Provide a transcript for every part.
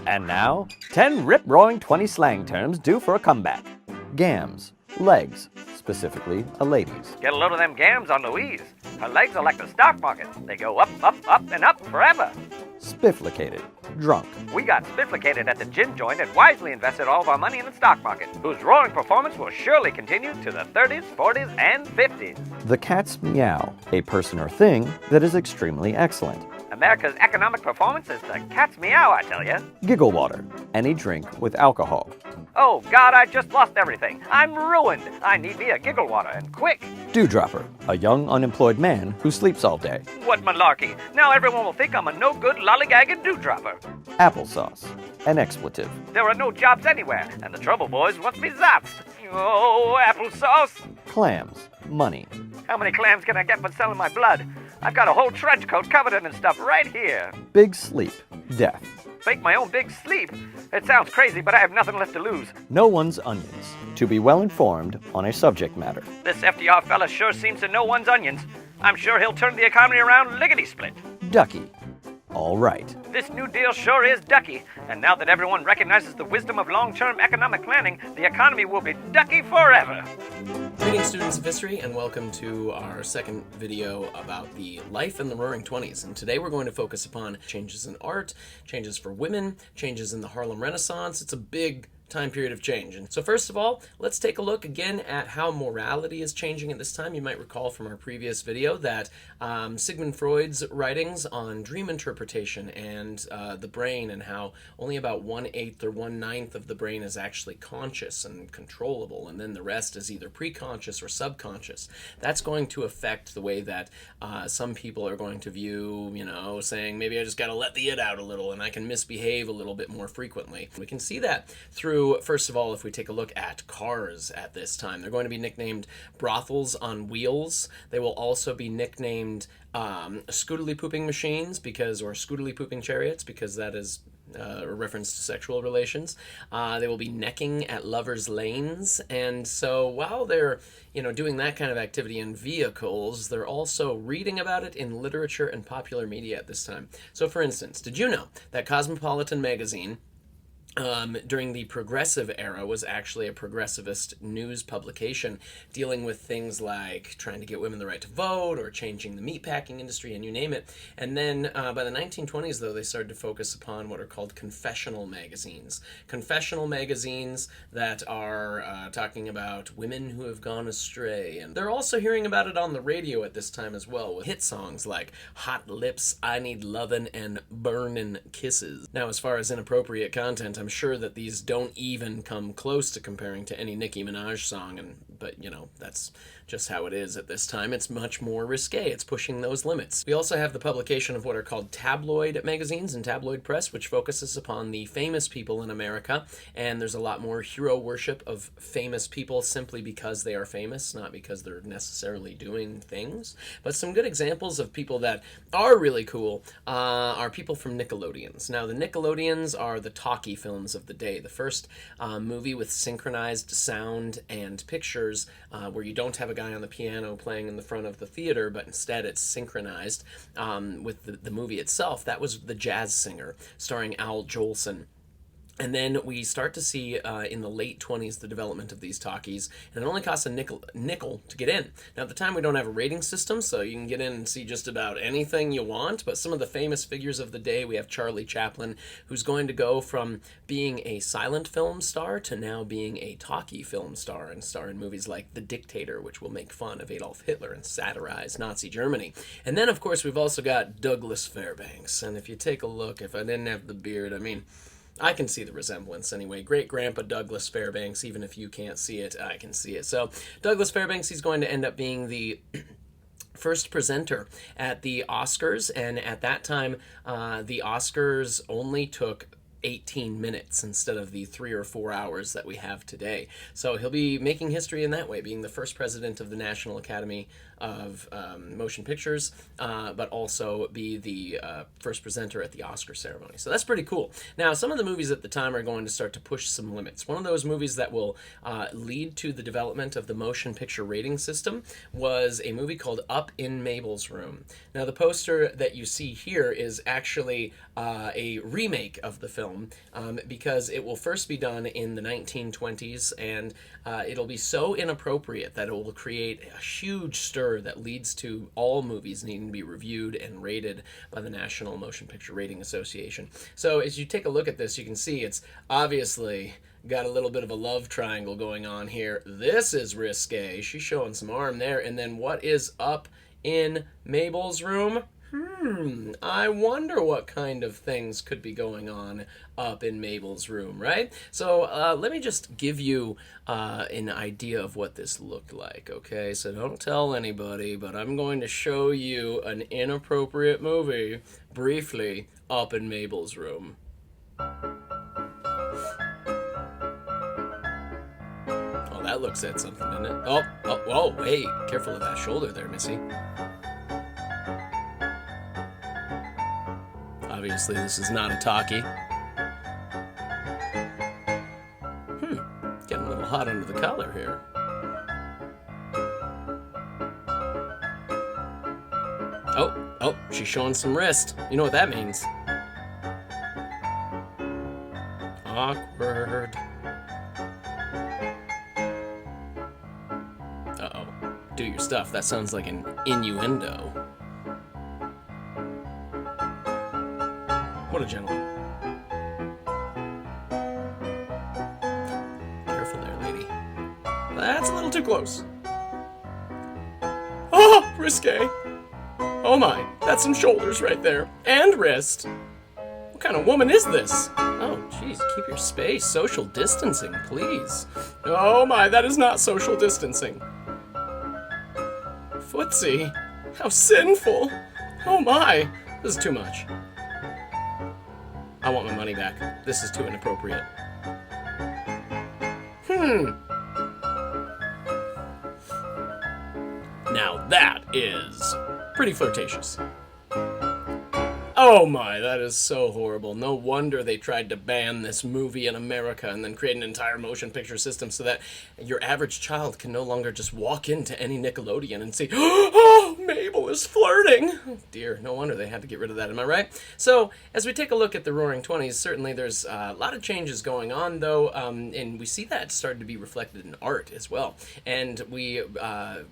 And now, 10 rip-roaring 20 slang terms due for a comeback. Gams, legs, specifically a lady's. Get a load of them gams on Louise. Her legs are like the stock market. They go up, up, up, and up forever. Spifflicated, drunk. We got spifflicated at the gin joint and wisely invested all of our money in the stock market, whose roaring performance will surely continue to the 30s, 40s, and 50s. The cat's meow, a person or thing that is extremely excellent. America's economic performance is the cat's meow, I tell ya. Giggle water, any drink with alcohol. Oh, God, I just lost everything. I'm ruined. I need me a giggle water, and quick. Dewdropper, a young unemployed man who sleeps all day. What malarkey. Now everyone will think I'm a no-good lollygagging dewdropper. Applesauce, an expletive. There are no jobs anywhere, and the trouble boys want me zapped. Oh, applesauce. Clams, money. How many clams can I get for selling my blood? I've got a whole trench coat covered in stuff right here. Big sleep, death. Fake my own big sleep. It sounds crazy, but I have nothing left to lose. No one's onions. To be well informed on a subject matter. This FDR fella sure seems to know one's onions. I'm sure he'll turn the economy around lickety-split. Ducky. All right. This New Deal sure is ducky, and now that everyone recognizes the wisdom of long-term economic planning, the economy will be ducky forever. Greetings, students of history, and welcome to our second video about the life in the Roaring Twenties. And today we're going to focus upon changes in art, changes for women, changes in the Harlem Renaissance. It's a big time period of change. And so first of all, let's take a look again at how morality is changing at this time. You might recall from our previous video that Sigmund Freud's writings on dream interpretation and the brain, and how only about 1/8 or 1/9 of the brain is actually conscious and controllable, and then the rest is either preconscious or subconscious. That's going to affect the way that some people are going to view, saying maybe I just got to let the it out a little and I can misbehave a little bit more frequently. We can see that through, first of all, if we take a look at cars at this time, they're going to be nicknamed brothels on wheels. They will also be nicknamed scootily pooping machines or scootily pooping chariots, because that is a reference to sexual relations. They will be necking at lovers' lanes, and so while they're doing that kind of activity in vehicles, they're also reading about it in literature and popular media at this time. So for instance, did you know that Cosmopolitan magazine during the Progressive era was actually a progressivist news publication dealing with things like trying to get women the right to vote or changing the meatpacking industry, and you name it. And then by the 1920s, though, they started to focus upon what are called confessional magazines. Confessional magazines that are talking about women who have gone astray. And they're also hearing about it on the radio at this time as well, with hit songs like Hot Lips, I Need Lovin', and Burnin' Kisses. Now, as far as inappropriate content, I'm sure that these don't even come close to comparing to any Nicki Minaj song, but that's just how it is at this time. It's much more risque. It's pushing those limits. We also have the publication of what are called tabloid magazines and tabloid press, which focuses upon the famous people in America, and there's a lot more hero worship of famous people simply because they are famous, not because they're necessarily doing things. But some good examples of people that are really cool are people from Nickelodeons. Now, the Nickelodeons are the talkie films of the day. The first movie with synchronized sound and pictures where you don't have a guy on the piano playing in the front of the theater, but instead it's synchronized with the movie itself. That was The Jazz Singer, starring Al Jolson. And then we start to see in the late 20s the development of these talkies, and it only costs a nickel to get in. Now, at the time, we don't have a rating system, so you can get in and see just about anything you want, but some of the famous figures of the day, we have Charlie Chaplin, who's going to go from being a silent film star to now being a talkie film star, and star in movies like The Dictator, which will make fun of Adolf Hitler and satirize Nazi Germany. And then, of course, we've also got Douglas Fairbanks, and if you take a look, if I didn't have the beard, I can see the resemblance anyway. Great-grandpa Douglas Fairbanks, even if you can't see it, I can see it. So Douglas Fairbanks, he's going to end up being the first presenter at the Oscars, and at that time, the Oscars only took 18 minutes instead of the 3 or 4 hours that we have today. So he'll be making history in that way, being the first president of the National Academy of Motion Pictures, but also be the first presenter at the Oscar ceremony. So that's pretty cool. Now, some of the movies at the time are going to start to push some limits. One of those movies that will lead to the development of the motion picture rating system was a movie called Up in Mabel's Room. Now, the poster that you see here is actually a remake of the film. film because it will first be done in the 1920s, and it'll be so inappropriate that it will create a huge stir that leads to all movies needing to be reviewed and rated by the National Motion Picture Rating Association. So as you take a look at this, you can see it's obviously got a little bit of a love triangle going on here. This is risque. She's showing some arm there. And then what is up in Mabel's room? I wonder what kind of things could be going on up in Mabel's room, right? So let me just give you an idea of what this looked like, okay? So don't tell anybody, but I'm going to show you an inappropriate movie briefly up in Mabel's room. Oh, that looks at something, doesn't it? Oh, wait, careful of that shoulder there, Missy. Obviously, this is not a talkie. Getting a little hot under the collar here. Oh, she's showing some wrist. You know what that means. Awkward. Uh-oh. Do your stuff. That sounds like an innuendo. What a gentleman. Careful there, lady. That's a little too close. Oh, risque. Oh my, that's some shoulders right there. And wrist. What kind of woman is this? Oh, jeez, keep your space. Social distancing, please. Oh my, that is not social distancing. Footsie. How sinful. Oh my, this is too much. I want my money back. This is too inappropriate. Now that is pretty flirtatious. Oh my, that is so horrible. No wonder they tried to ban this movie in America and then create an entire motion picture system so that your average child can no longer just walk into any Nickelodeon and see, oh, Mabel is flirting. Oh dear, no wonder they had to get rid of that, am I right? So, as we take a look at the Roaring Twenties, certainly there's a lot of changes going on, though, and we see that started to be reflected in art as well. And we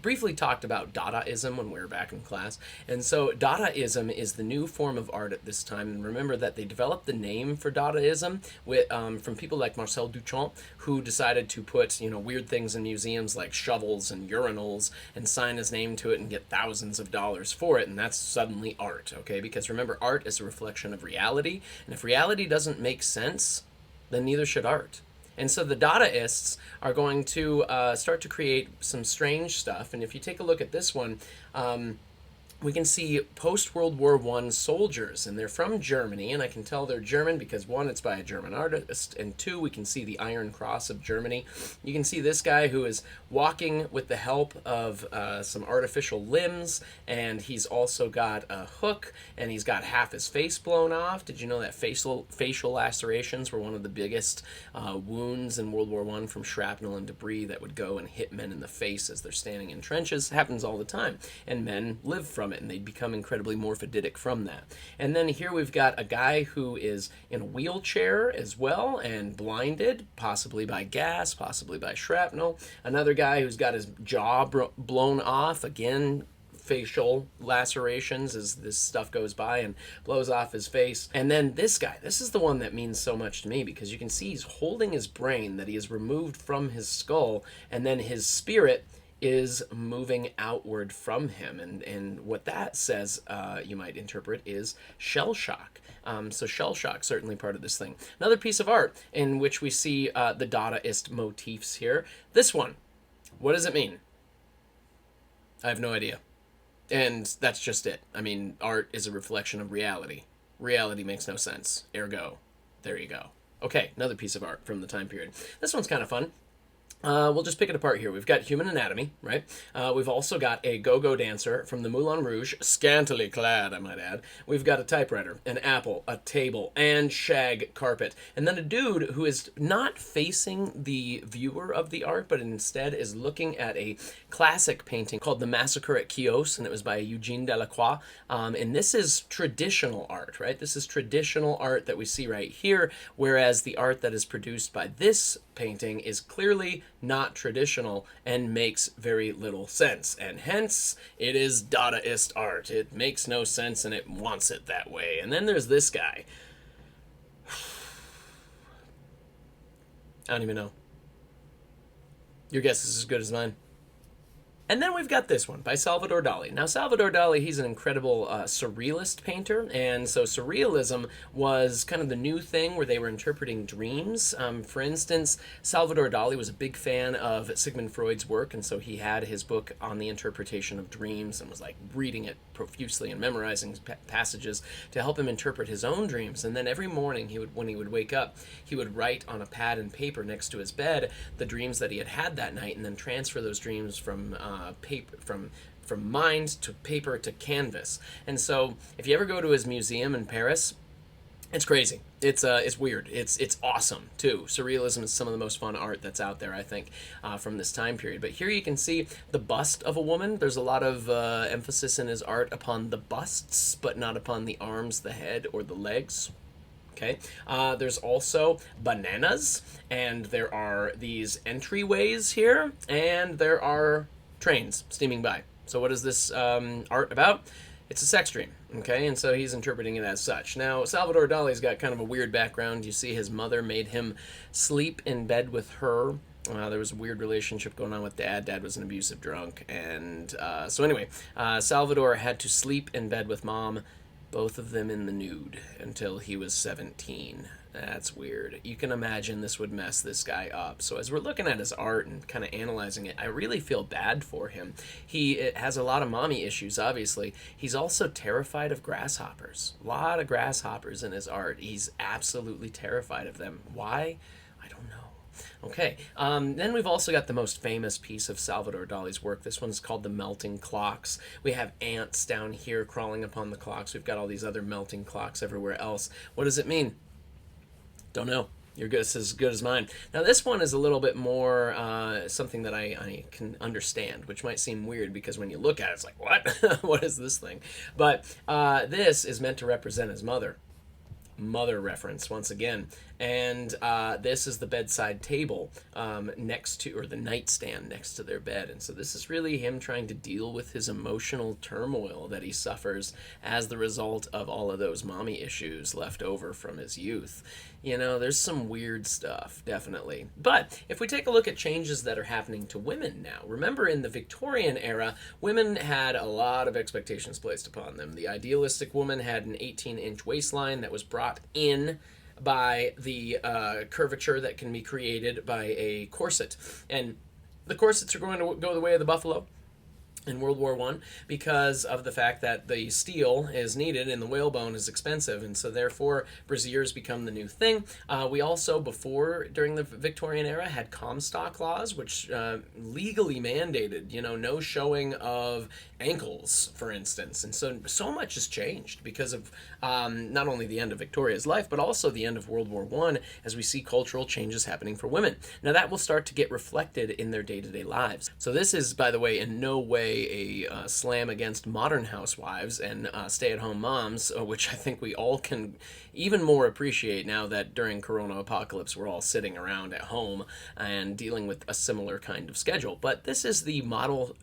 briefly talked about Dadaism when we were back in class, and so Dadaism is the new form of art at this time. And remember that they developed the name for Dadaism with, from people like Marcel Duchamp, who decided to put weird things in museums like shovels and urinals and sign his name to it and get thousands of dollars for it, and that's suddenly art, okay? Because remember, art is a reflection of reality, and if reality doesn't make sense, then neither should art. And so the Dadaists are going to start to create some strange stuff, and if you take a look at this one, we can see post-World War I soldiers, and they're from Germany, and I can tell they're German because, one, it's by a German artist, and two, we can see the Iron Cross of Germany. You can see this guy who is walking with the help of some artificial limbs, and he's also got a hook, and he's got half his face blown off. Did you know that facial lacerations were one of the biggest wounds in World War I from shrapnel and debris that would go and hit men in the face as they're standing in trenches? It happens all the time, and men live from it, and they become incredibly morphodytic from that. And then here we've got a guy who is in a wheelchair as well and blinded, possibly by gas, possibly by shrapnel. Another guy who's got his jaw blown off, again, facial lacerations as this stuff goes by and blows off his face. And then this guy, this is the one that means so much to me, because you can see he's holding his brain that he has removed from his skull, and then his spirit is moving outward from him, and what that says, you might interpret, is shell shock. So shell shock, certainly part of this thing. Another piece of art in which we see the Dadaist motifs here. This one, what does it mean? I have no idea. And that's just it. I mean, art is a reflection of reality. Reality makes no sense. Ergo, there you go. Okay, another piece of art from the time period. This one's kind of fun. We'll just pick it apart here. We've got human anatomy, right? We've also got a go-go dancer from the Moulin Rouge, scantily clad, I might add. We've got a typewriter, an apple, a table, and shag carpet. And then a dude who is not facing the viewer of the art, but instead is looking at a classic painting called The Massacre at Chios, and it was by Eugene Delacroix. And this is traditional art, right? This is traditional art that we see right here, whereas the art that is produced by this painting is clearly not traditional and makes very little sense, and hence it is Dadaist art. It makes no sense and it wants it that way. And then there's this guy. I don't even know. Your guess is as good as mine. And then we've got this one by Salvador Dali. Now, Salvador Dali, he's an incredible surrealist painter, and so surrealism was kind of the new thing where they were interpreting dreams. For instance, Salvador Dali was a big fan of Sigmund Freud's work, and so he had his book on the interpretation of dreams and was like reading it profusely and memorizing passages to help him interpret his own dreams. And then every morning, when he would wake up, he would write on a pad and paper next to his bed the dreams that he had had that night, and then transfer those dreams from paper, from mind to paper to canvas. And so if you ever go to his museum in Paris, it's crazy. It's weird. It's awesome too. Surrealism is some of the most fun art that's out there, I think, from this time period. But here you can see the bust of a woman. There's a lot of emphasis in his art upon the busts, but not upon the arms, the head, or the legs. Okay. There's also bananas, and there are these entryways here, and there are trains steaming by. So what is this art about? It's a sex dream, okay? And so he's interpreting it as such. Now, Salvador Dali's got kind of a weird background. You see his mother made him sleep in bed with her. There was a weird relationship going on with Dad. Dad was an abusive drunk. And so anyway, Salvador had to sleep in bed with Mom, both of them in the nude, until he was 17. That's weird. You can imagine this would mess this guy up. So as we're looking at his art and kind of analyzing it, I really feel bad for him. He has a lot of mommy issues, obviously. He's also terrified of grasshoppers. A lot of grasshoppers in his art. He's absolutely terrified of them. Why? I don't know. Okay, then we've also got the most famous piece of Salvador Dali's work. This one's called The Melting Clocks. We have ants down here crawling upon the clocks. We've got all these other melting clocks everywhere else. What does it mean? Don't know. Your guess is as good as mine. Now, this one is a little bit more something that I can understand, which might seem weird because when you look at it, it's like, what? What is this thing? But this is meant to represent his mother. Mother reference once again. And this is the bedside table next to, or the nightstand next to their bed. And so this is really him trying to deal with his emotional turmoil that he suffers as the result of all of those mommy issues left over from his youth. You know, there's some weird stuff, definitely. But if we take a look at changes that are happening to women now, remember in the Victorian era, women had a lot of expectations placed upon them. The idealistic woman had an 18-inch waistline that was brought in by the curvature that can be created by a corset. And the corsets are going to go the way of the buffalo in World War I because of the fact that the steel is needed and the whalebone is expensive, and so therefore brassieres become the new thing. We also, during the Victorian era, had Comstock laws, which legally mandated, no showing of ankles, for instance. And so much has changed because of not only the end of Victoria's life, but also the end of World War I, as we see cultural changes happening for women. Now that will start to get reflected in their day-to-day lives. So this is, by the way, in no way a slam against modern housewives and stay-at-home moms, which I think we all can even more appreciate now that during Corona Apocalypse we're all sitting around at home and dealing with a similar kind of schedule. But this is the model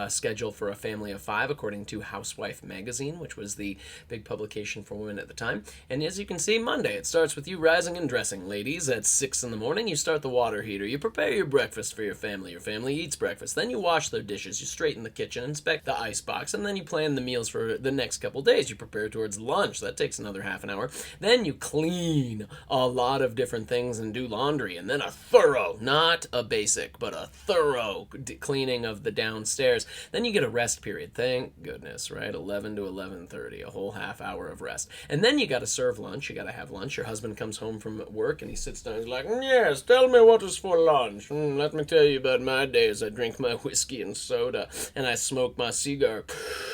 schedule for a family of 5 according to Housewife magazine, which was the big publication for women at the time. And as you can see, Monday, it starts with you rising and dressing. Ladies, at 6 in the morning, you start the water heater. You prepare your breakfast for your family. Your family eats breakfast. Then you wash their dishes. You straighten the kitchen, inspect the icebox, and then you plan the meals for the next couple days. You prepare towards lunch. That takes another half an hour. Then you clean a lot of different things and do laundry, and then a thorough, not a basic, but a thorough cleaning of the downstairs. Then you get a rest period. Thank goodness, right? 11 to 11:30, a whole half hour of rest. And then you got to serve lunch. You got to have lunch. Your husband comes home from work and he sits down. He's like, "Yes, tell me what is for lunch. Let me tell you about my days. I drink my whiskey and soda, and I smoke my cigar.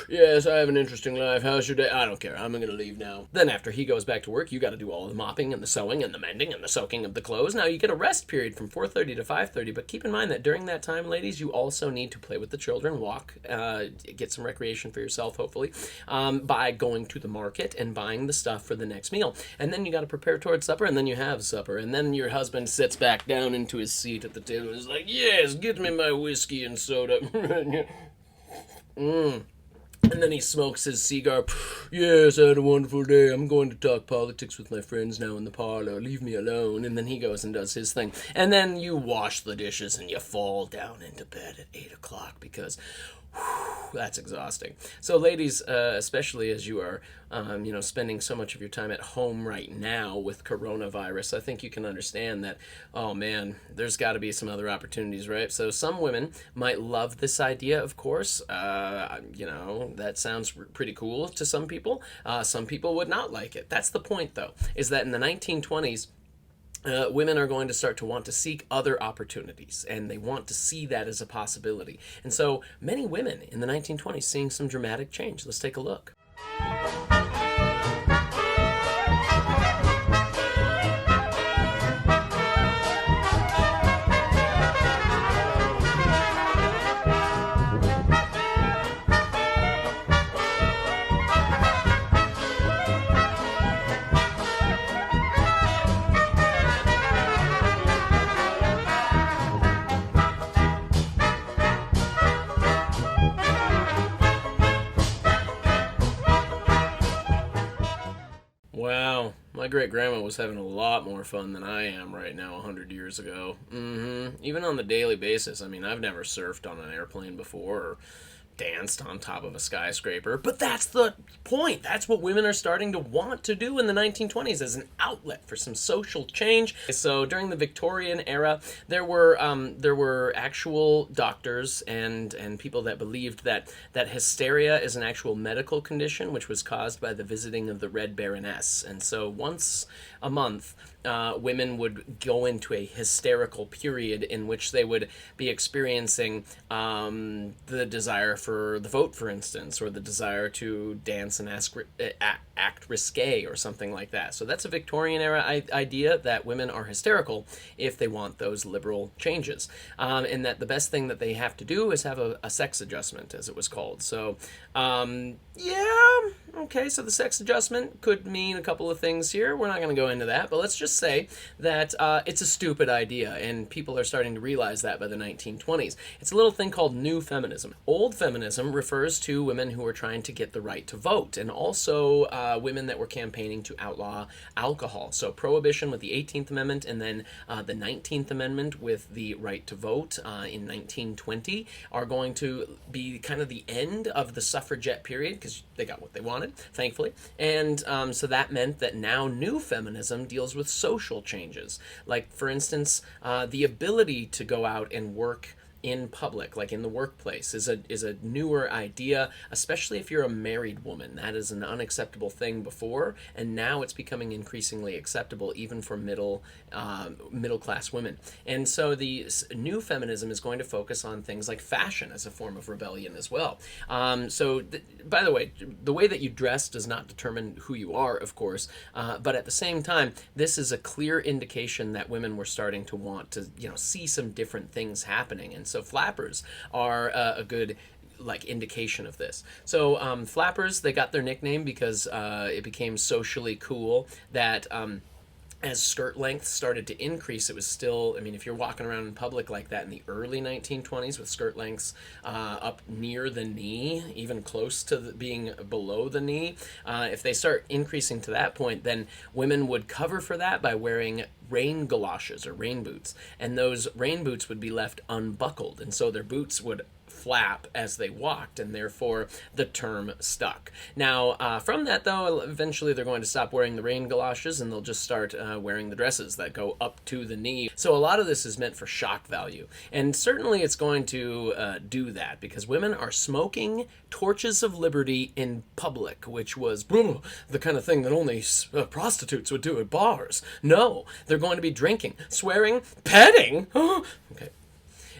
Yes, I have an interesting life. How's your day? I don't care. I'm going to leave now." Then after he goes back to work, you got to do all the mopping and the sewing and the mending and the soaking of the clothes. Now you get a rest period from 4:30 to 5:30, but keep in mind that during that time, ladies, you also need to play with the children, walk, get some recreation for yourself, hopefully, by going to the market and buying the stuff for the next meal. And then you got to prepare towards supper, and then you have supper, and then your husband sits back down into his seat at the table and is like, "Yes, get me my whiskey and soda." And then he smokes his cigar. "Yes, I had a wonderful day. I'm going to talk politics with my friends now in the parlor. Leave me alone." And then he goes and does his thing. And then you wash the dishes and you fall down into bed at 8 o'clock because that's exhausting. So ladies, especially as you are, spending so much of your time at home right now with coronavirus, I think you can understand that, oh man, there's got to be some other opportunities, right? So some women might love this idea, of course. That sounds pretty cool to some people. Some people would not like it. That's the point, though, is that in the 1920s, women are going to start to want to seek other opportunities, and they want to see that as a possibility. And so many women in the 1920s seeing some dramatic change. Let's take a look. Wow, my great-grandma was having a lot more fun than I am right now 100 years ago. Even on the daily basis. I mean, I've never surfed on an airplane before or danced on top of a skyscraper, but that's the point. That's what women are starting to want to do in the 1920s as an outlet for some social change. So during the Victorian era, there were actual doctors and people that believed that hysteria is an actual medical condition which was caused by the visiting of the Red Baroness. And so once a month, women would go into a hysterical period in which they would be experiencing the desire for the vote, for instance, or the desire to dance and act risque or something like that. So that's a Victorian era idea that women are hysterical if they want those liberal changes, and that the best thing that they have to do is have a sex adjustment, as it was called. So so the sex adjustment could mean a couple of things here. We're not going to go into that, but let's just say that it's a stupid idea, and people are starting to realize that by the 1920s. It's a little thing called New Feminism. Old Feminism refers to women who were trying to get the right to vote, and also women that were campaigning to outlaw alcohol. So Prohibition with the 18th Amendment, and then the 19th Amendment with the right to vote in 1920 are going to be kind of the end of the suffragette period, because they got what they wanted, thankfully. And so that meant that now New Feminism deals with social changes. Like, for instance, the ability to go out and work in public, like in the workplace, is a newer idea, especially if you're a married woman. That is an unacceptable thing before, and now it's becoming increasingly acceptable even for middle class women. And so the New Feminism is going to focus on things like fashion as a form of rebellion as well. By the way, the way that you dress does not determine who you are, of course, but at the same time, this is a clear indication that women were starting to want to, see some different things happening. And so flappers are a good indication of this. So flappers, they got their nickname because it became socially cool that as skirt length started to increase, it was still, if you're walking around in public like that in the early 1920s with skirt lengths up near the knee, even close to being below the knee, if they start increasing to that point, then women would cover for that by wearing rain galoshes or rain boots. And those rain boots would be left unbuckled, and so their boots would flap as they walked, and therefore the term stuck. Now, from that, though, eventually they're going to stop wearing the rain galoshes, and they'll just start wearing the dresses that go up to the knee. So a lot of this is meant for shock value, and certainly it's going to do that, because women are smoking torches of liberty in public, which was the kind of thing that only prostitutes would do at bars. No, they're going to be drinking, swearing, petting. Okay.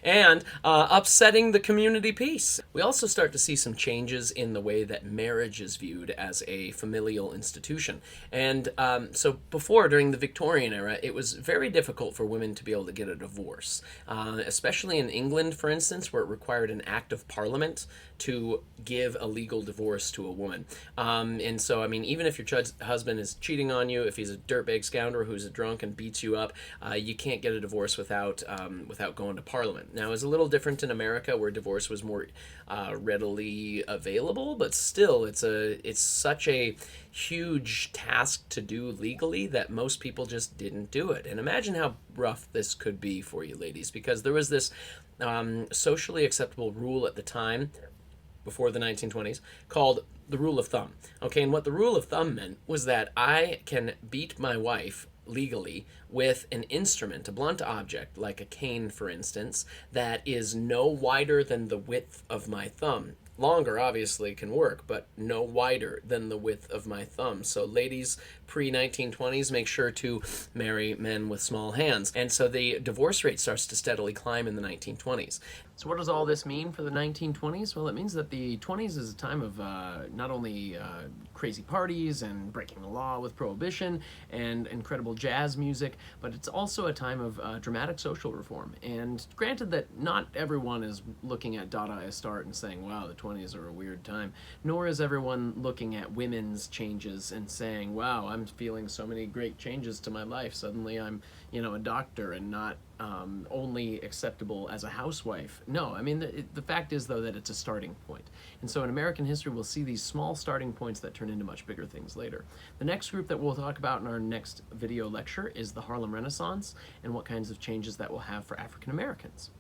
And upsetting the community peace. We also start to see some changes in the way that marriage is viewed as a familial institution. And so before, during the Victorian era, it was very difficult for women to be able to get a divorce, especially in England, for instance, where it required an act of parliament to give a legal divorce to a woman. And so, I mean, even if your husband is cheating on you, if he's a dirtbag scoundrel who's a drunk and beats you up, you can't get a divorce without going to Parliament. Now, it's a little different in America, where divorce was more readily available, but still, it's such a huge task to do legally that most people just didn't do it. And imagine how rough this could be for you, ladies, because there was this socially acceptable rule at the time, before the 1920s, called the rule of thumb. Okay, and what the rule of thumb meant was that I can beat my wife legally with an instrument, a blunt object, like a cane, for instance, that is no wider than the width of my thumb. Longer, obviously, can work, but no wider than the width of my thumb. So ladies pre-1920s, make sure to marry men with small hands. And so the divorce rate starts to steadily climb in the 1920s. So what does all this mean for the 1920s? Well, it means that the 20s is a time of not only crazy parties and breaking the law with prohibition and incredible jazz music, but it's also a time of dramatic social reform. And granted that not everyone is looking at Dadaist art and saying, wow, the 20s are a weird time, nor is everyone looking at women's changes and saying, wow, I'm feeling so many great changes to my life. Suddenly I'm, a doctor and not only acceptable as a housewife. No, I mean, the fact is, though, that it's a starting point. And so in American history, we'll see these small starting points that turn into much bigger things later. The next group that we'll talk about in our next video lecture is the Harlem Renaissance and what kinds of changes that will have for African Americans.